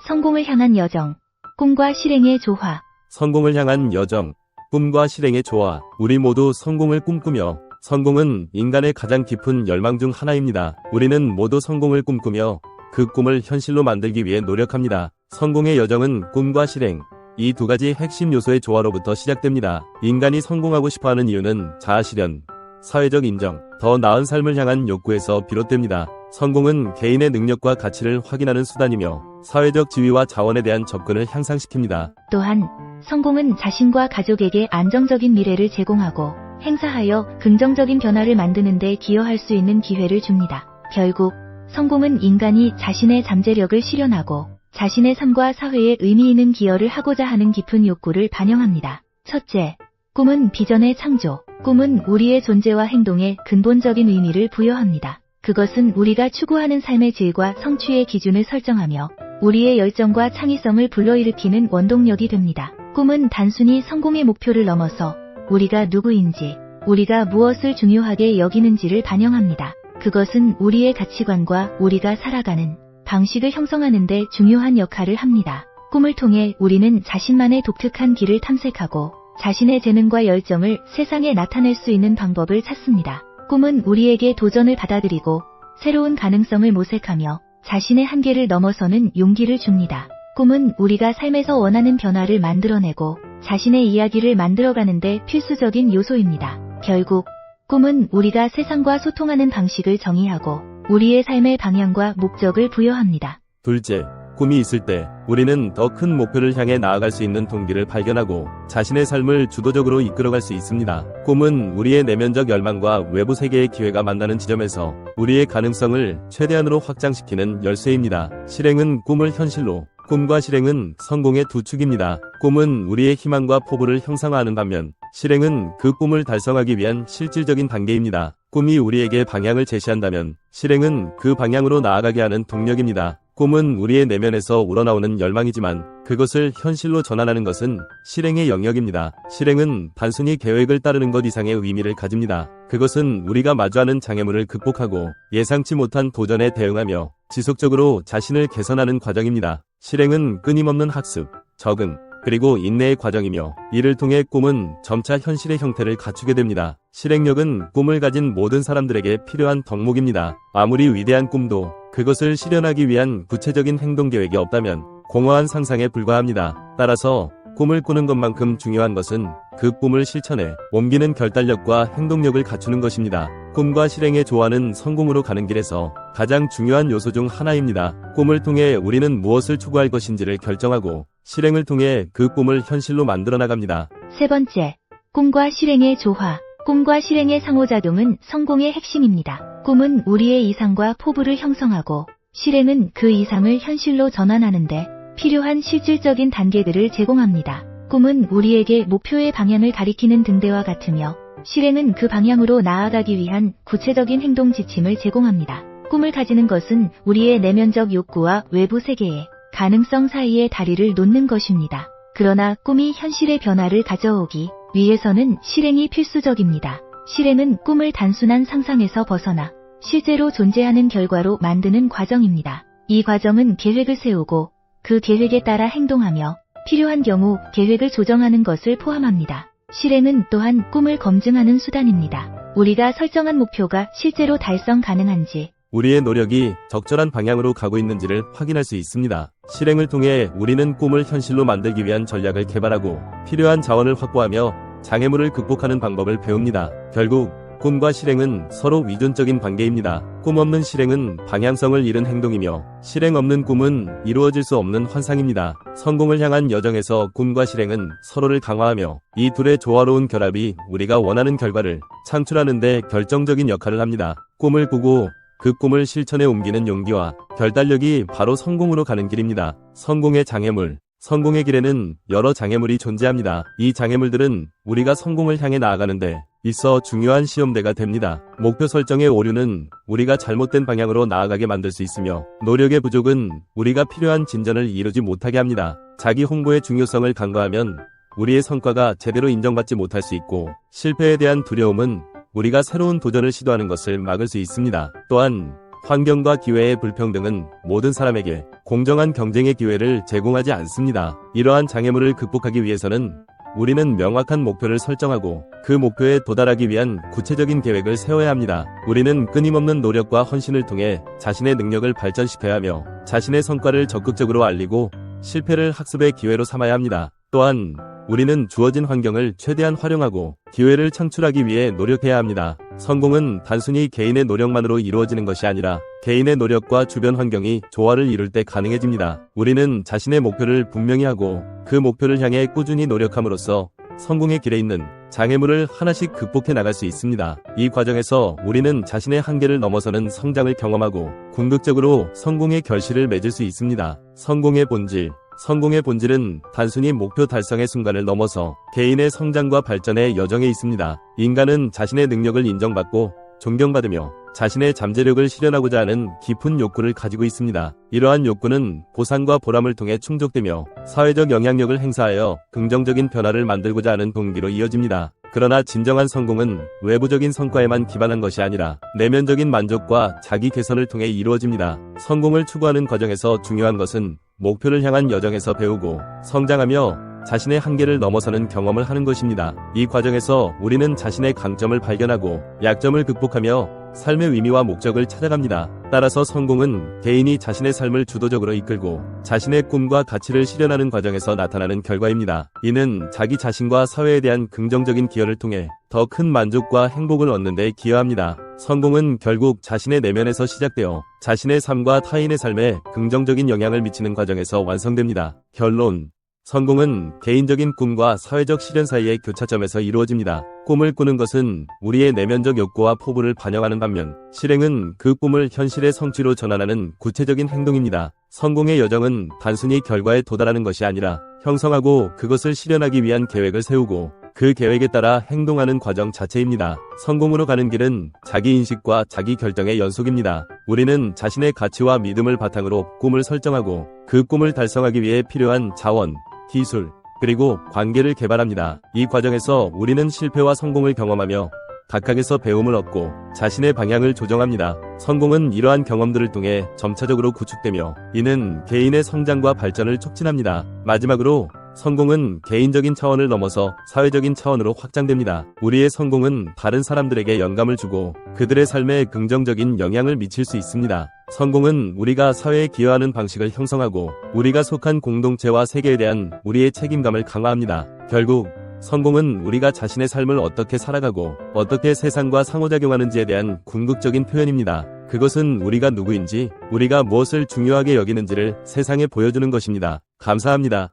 성공을 향한 여정, 꿈과 실행의 조화. 성공을 향한 여정, 꿈과 실행의 조화. 우리 모두 성공을 꿈꾸며, 성공은 인간의 가장 깊은 열망 중 하나입니다. 우리는 모두 성공을 꿈꾸며 그 꿈을 현실로 만들기 위해 노력합니다. 성공의 여정은 꿈과 실행, 이 두 가지 핵심 요소의 조화로부터 시작됩니다. 인간이 성공하고 싶어하는 이유는 자아실현, 사회적 인정, 더 나은 삶을 향한 욕구에서 비롯됩니다. 성공은 개인의 능력과 가치를 확인하는 수단이며 사회적 지위와 자원에 대한 접근을 향상시킵니다. 또한 성공은 자신과 가족에게 안정적인 미래를 제공하고 행사하여 긍정적인 변화를 만드는 데 기여할 수 있는 기회를 줍니다. 결국 성공은 인간이 자신의 잠재력을 실현하고 자신의 삶과 사회에 의미 있는 기여를 하고자 하는 깊은 욕구를 반영합니다. 첫째, 꿈은 비전의 창조. 꿈은 우리의 존재와 행동에 근본적인 의미를 부여합니다. 그것은 우리가 추구하는 삶의 질과 성취의 기준을 설정하며 우리의 열정과 창의성을 불러일으키는 원동력이 됩니다. 꿈은 단순히 성공의 목표를 넘어서 우리가 누구인지, 우리가 무엇을 중요하게 여기는지를 반영합니다. 그것은 우리의 가치관과 우리가 살아가는 방식을 형성하는 데 중요한 역할을 합니다. 꿈을 통해 우리는 자신만의 독특한 길을 탐색하고 자신의 재능과 열정을 세상에 나타낼 수 있는 방법을 찾습니다. 꿈은 우리에게 도전을 받아들이고 새로운 가능성을 모색하며 자신의 한계를 넘어서는 용기를 줍니다. 꿈은 우리가 삶에서 원하는 변화를 만들어내고 자신의 이야기를 만들어가는데 필수적인 요소입니다. 결국 꿈은 우리가 세상과 소통하는 방식을 정의하고 우리의 삶의 방향과 목적을 부여합니다. 둘째, 꿈이 있을 때 우리는 더 큰 목표를 향해 나아갈 수 있는 동기를 발견하고 자신의 삶을 주도적으로 이끌어갈 수 있습니다. 꿈은 우리의 내면적 열망과 외부 세계의 기회가 만나는 지점에서 우리의 가능성을 최대한으로 확장시키는 열쇠입니다. 실행은 꿈을 현실로, 꿈과 실행은 성공의 두 축입니다. 꿈은 우리의 희망과 포부를 형상화하는 반면 실행은 그 꿈을 달성하기 위한 실질적인 단계입니다. 꿈이 우리에게 방향을 제시한다면 실행은 그 방향으로 나아가게 하는 동력입니다. 꿈은 우리의 내면에서 우러나오는 열망이지만 그것을 현실로 전환하는 것은 실행의 영역입니다. 실행은 단순히 계획을 따르는 것 이상의 의미를 가집니다. 그것은 우리가 마주하는 장애물을 극복하고 예상치 못한 도전에 대응하며 지속적으로 자신을 개선하는 과정입니다. 실행은 끊임없는 학습, 적응, 그리고 인내의 과정이며 이를 통해 꿈은 점차 현실의 형태를 갖추게 됩니다. 실행력은 꿈을 가진 모든 사람들에게 필요한 덕목입니다. 아무리 위대한 꿈도 그것을 실현하기 위한 구체적인 행동 계획이 없다면 공허한 상상에 불과합니다. 따라서 꿈을 꾸는 것만큼 중요한 것은 그 꿈을 실천해 옮기는 결단력과 행동력을 갖추는 것입니다. 꿈과 실행의 조화는 성공으로 가는 길에서 가장 중요한 요소 중 하나입니다. 꿈을 통해 우리는 무엇을 추구할 것인지를 결정하고 실행을 통해 그 꿈을 현실로 만들어 나갑니다. 세 번째, 꿈과 실행의 조화. 꿈과 실행의 상호작용은 성공의 핵심입니다. 꿈은 우리의 이상과 포부를 형성하고 실행은 그 이상을 현실로 전환하는데 필요한 실질적인 단계들을 제공합니다. 꿈은 우리에게 목표의 방향을 가리키는 등대와 같으며 실행은 그 방향으로 나아가기 위한 구체적인 행동 지침을 제공합니다. 꿈을 가지는 것은 우리의 내면적 욕구와 외부 세계의 가능성 사이에 다리를 놓는 것입니다. 그러나 꿈이 현실의 변화를 가져오기 위해서는 실행이 필수적입니다. 실행은 꿈을 단순한 상상에서 벗어나 실제로 존재하는 결과로 만드는 과정입니다. 이 과정은 계획을 세우고 그 계획에 따라 행동하며 필요한 경우 계획을 조정하는 것을 포함합니다. 실행은 또한 꿈을 검증하는 수단입니다. 우리가 설정한 목표가 실제로 달성 가능한지, 우리의 노력이 적절한 방향으로 가고 있는지를 확인할 수 있습니다. 실행을 통해 우리는 꿈을 현실로 만들기 위한 전략을 개발하고 필요한 자원을 확보하며 장애물을 극복하는 방법을 배웁니다. 결국 꿈과 실행은 서로 위존적인 관계입니다. 꿈 없는 실행은 방향성을 잃은 행동이며 실행 없는 꿈은 이루어질 수 없는 환상입니다. 성공을 향한 여정에서 꿈과 실행은 서로를 강화하며 이 둘의 조화로운 결합이 우리가 원하는 결과를 창출하는 데 결정적인 역할을 합니다. 꿈을 꾸고 그 꿈을 실천에 옮기는 용기와 결단력이 바로 성공으로 가는 길입니다. 성공의 장애물. 성공의 길에는 여러 장애물이 존재합니다. 이 장애물들은 우리가 성공을 향해 나아가는데 있어 중요한 시험대가 됩니다. 목표 설정의 오류는 우리가 잘못된 방향으로 나아가게 만들 수 있으며 노력의 부족은 우리가 필요한 진전을 이루지 못하게 합니다. 자기 홍보의 중요성을 간과하면 우리의 성과가 제대로 인정받지 못할 수 있고 실패에 대한 두려움은 우리가 새로운 도전을 시도하는 것을 막을 수 있습니다. 또한 환경과 기회의 불평등은 모든 사람에게 공정한 경쟁의 기회를 제공하지 않습니다. 이러한 장애물을 극복하기 위해서는 우리는 명확한 목표를 설정하고 그 목표에 도달하기 위한 구체적인 계획을 세워야 합니다. 우리는 끊임없는 노력과 헌신을 통해 자신의 능력을 발전시켜야 하며 자신의 성과를 적극적으로 알리고 실패를 학습의 기회로 삼아야 합니다. 또한 우리는 주어진 환경을 최대한 활용하고 기회를 창출하기 위해 노력해야 합니다. 성공은 단순히 개인의 노력만으로 이루어지는 것이 아니라 개인의 노력과 주변 환경이 조화를 이룰 때 가능해집니다. 우리는 자신의 목표를 분명히 하고 그 목표를 향해 꾸준히 노력함으로써 성공의 길에 있는 장애물을 하나씩 극복해 나갈 수 있습니다. 이 과정에서 우리는 자신의 한계를 넘어서는 성장을 경험하고 궁극적으로 성공의 결실을 맺을 수 있습니다. 성공의 본질은 단순히 목표 달성의 순간을 넘어서 개인의 성장과 발전의 여정에 있습니다. 인간은 자신의 능력을 인정받고 존경받으며 자신의 잠재력을 실현하고자 하는 깊은 욕구를 가지고 있습니다. 이러한 욕구는 보상과 보람을 통해 충족되며 사회적 영향력을 행사하여 긍정적인 변화를 만들고자 하는 동기로 이어집니다. 그러나 진정한 성공은 외부적인 성과에만 기반한 것이 아니라 내면적인 만족과 자기 개선을 통해 이루어집니다. 성공을 추구하는 과정에서 중요한 것은 목표를 향한 여정에서 배우고 성장하며 자신의 한계를 넘어서는 경험을 하는 것입니다. 이 과정에서 우리는 자신의 강점을 발견하고 약점을 극복하며 삶의 의미와 목적을 찾아갑니다. 따라서 성공은 개인이 자신의 삶을 주도적으로 이끌고 자신의 꿈과 가치를 실현하는 과정에서 나타나는 결과입니다. 이는 자기 자신과 사회에 대한 긍정적인 기여를 통해 더 큰 만족과 행복을 얻는 데 기여합니다. 성공은 결국 자신의 내면에서 시작되어 자신의 삶과 타인의 삶에 긍정적인 영향을 미치는 과정에서 완성됩니다. 결론: 성공은 개인적인 꿈과 사회적 실현 사이의 교차점에서 이루어집니다. 꿈을 꾸는 것은 우리의 내면적 욕구와 포부를 반영하는 반면, 실행은 그 꿈을 현실의 성취로 전환하는 구체적인 행동입니다. 성공의 여정은 단순히 결과에 도달하는 것이 아니라 형성하고 그것을 실현하기 위한 계획을 세우고 그 계획에 따라 행동하는 과정 자체입니다. 성공으로 가는 길은 자기인식과 자기 결정의 연속입니다. 우리는 자신의 가치와 믿음을 바탕으로 꿈을 설정하고 그 꿈을 달성하기 위해 필요한 자원, 기술, 그리고 관계를 개발합니다. 이 과정에서 우리는 실패와 성공을 경험하며 각각에서 배움을 얻고 자신의 방향을 조정합니다. 성공은 이러한 경험들을 통해 점차적으로 구축되며 이는 개인의 성장과 발전을 촉진합니다. 마지막으로 성공은 개인적인 차원을 넘어서 사회적인 차원으로 확장됩니다. 우리의 성공은 다른 사람들에게 영감을 주고 그들의 삶에 긍정적인 영향을 미칠 수 있습니다. 성공은 우리가 사회에 기여하는 방식을 형성하고 우리가 속한 공동체와 세계에 대한 우리의 책임감을 강화합니다. 결국 성공은 우리가 자신의 삶을 어떻게 살아가고 어떻게 세상과 상호작용하는지에 대한 궁극적인 표현입니다. 그것은 우리가 누구인지, 우리가 무엇을 중요하게 여기는지를 세상에 보여주는 것입니다. 감사합니다.